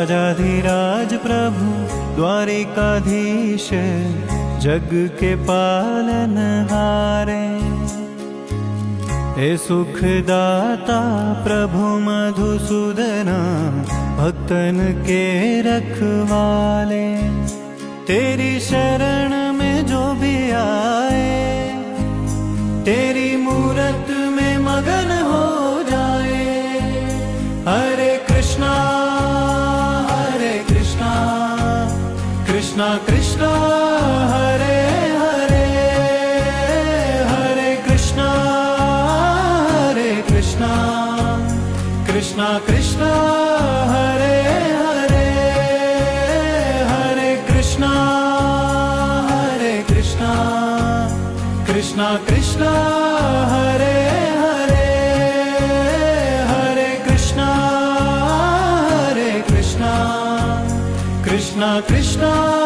राजाधिराज प्रभु द्वारिकाधीश, जग के पालनहारे। हे सुखदाता प्रभु मधुसूदना, भक्तन के रखवाले। तेरी शरण में जो भी आए, तेरी मूरत में मगन हो जाए। हरे कृष्णा कृष्णा कृष्णा हरे हरे, हरे कृष्णा कृष्णा कृष्णा हरे हरे, हरे कृष्णा कृष्णा कृष्णा हरे हरे, हरे कृष्णा कृष्णा कृष्णा